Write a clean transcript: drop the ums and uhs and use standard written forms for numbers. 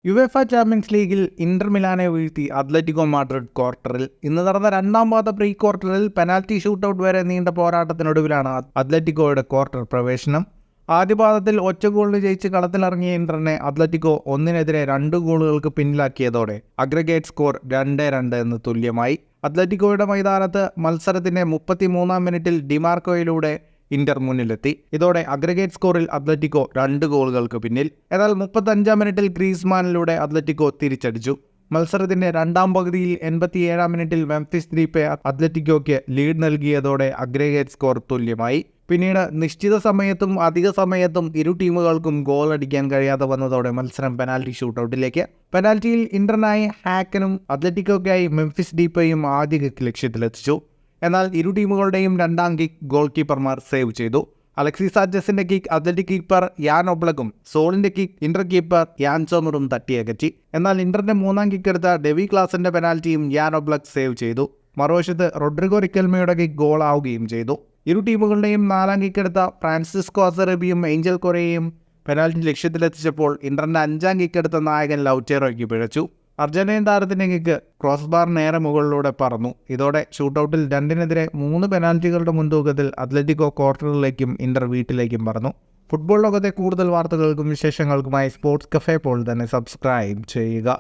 UEFA champions ലീഗിൽ Inter മിലാനെ വീഴ്ത്തി Atletico Madrid ക്വാർട്ടറിൽ. ഇന്ന് നടന്ന രണ്ടാം പാദ പ്രീ ക്വാർട്ടറിൽ പെനാൽറ്റി ഷൂട്ടൌട്ട് വരെ നീണ്ട പോരാട്ടത്തിനൊടുവിലാണ് അത്ലറ്റിക്കോയുടെ ക്വാർട്ടർ പ്രവേശനം. ആദ്യ പാദത്തിൽ ഒറ്റ ഗോളിന് ജയിച്ച് കളത്തിലിറങ്ങിയ ഇന്ററിനെ അത്ലറ്റിക്കോ 1-നെതിരെ 2 ഗോളുകൾക്ക് പിന്നിലാക്കിയതോടെ അഗ്രഗേറ്റ് സ്കോർ 2-2 എന്ന് തുല്യമായി. അത്ലറ്റിക്കോയുടെ മൈതാനത്ത് മത്സരത്തിന്റെ 33-ാം മിനിറ്റിൽ ഡിമാർക്കോയിലൂടെ ഇന്റർ മുന്നിലെത്തി. ഇതോടെ അഗ്രഗേറ്റ് സ്കോറിൽ അത്ലറ്റിക്കോ 2 ഗോളുകൾക്ക് പിന്നിൽ. എന്നാൽ 35-ാം മിനിറ്റിൽ ഗ്രീസ്മാനിലൂടെ അത്ലറ്റിക്കോ തിരിച്ചടിച്ചു. മത്സരത്തിന്റെ രണ്ടാം പകുതിയിൽ 87-ാം മിനിറ്റിൽ മെംഫിസ് ഡിപ്പെ അത്ലറ്റിക്കോയ്ക്ക് ലീഡ് നൽകിയതോടെ അഗ്രഗേറ്റ് സ്കോർ തുല്യമായി. പിന്നീട് നിശ്ചിത സമയത്തും അധിക സമയത്തും ഇരു ടീമുകൾക്കും ഗോൾ അടിക്കാൻ കഴിയാതെ വന്നതോടെ മത്സരം പെനാൽറ്റി ഷൂട്ടൌട്ടിലേക്ക്. പെനാൽറ്റിയിൽ ഇന്ററിനായി ഹാക്കനും അത്ലറ്റിക്കോയ്ക്കായി മെംഫിസ് ഡിപ്പയും ആദ്യ കിക്ക് ലക്ഷ്യത്തിലെത്തിച്ചു. എന്നാൽ ഇരു ടീമുകളുടെയും രണ്ടാം കിക്ക് ഗോൾ കീപ്പർമാർ സേവ് ചെയ്തു. അലക്സിസ് സാഞ്ചസിന്റെ കിക്ക് അത്ലറ്റിക് കീപ്പർ യാൻ ഒബ്ലക്കും സോളിന്റെ കിക്ക് ഇന്റർ കീപ്പർ യാൻ സോമറും തട്ടിയകറ്റി. എന്നാൽ ഇന്ററിന്റെ മൂന്നാം കിക്ക് എടുത്ത ഡെവി ക്ലാസിന്റെ പെനാൽറ്റിയും യാൻ ഒബ്ലക് സേവ് ചെയ്തു. മറുവശത്ത് റോഡ്രിഗോ റിക്കൽമയുടെ കിക്ക് ഗോൾ ആവുകയും ചെയ്തു. ഇരു ടീമുകളുടെയും നാലാം കിക്ക് എടുത്ത ഫ്രാൻസിസ്കോ അസറബിയും ഏഞ്ചൽ കൊറേയും പെനാൽറ്റി ലക്ഷ്യത്തിലെത്തിച്ചപ്പോൾ ഇന്ററിന്റെ 5-ാം കിക്ക് എടുത്ത നായകൻ ലൗറ്റേറോയ്ക്ക് പിഴച്ചു. അർജന്റീൻ താരത്തിന്റെ കിക്ക് ക്രോസ് ബാർ നേരെ മുകളിലൂടെ പറന്നു. ഇതോടെ ഷൂട്ടൌട്ടിൽ 2-നെതിരെ 3 പെനാൽറ്റികളുടെ മുൻതൂക്കത്തിൽ അത്ലറ്റിക്കോ ക്വാർട്ടറിലേക്കും ഇന്റർ വീട്ടിലേക്കും പറന്നു. ഫുട്ബോൾ ലോകത്തെ കൂടുതൽ വാർത്തകൾക്കും വിശേഷങ്ങൾക്കുമായി സ്പോർട്സ് കഫേ പോൾ തന്നെ സബ്സ്ക്രൈബ് ചെയ്യുക.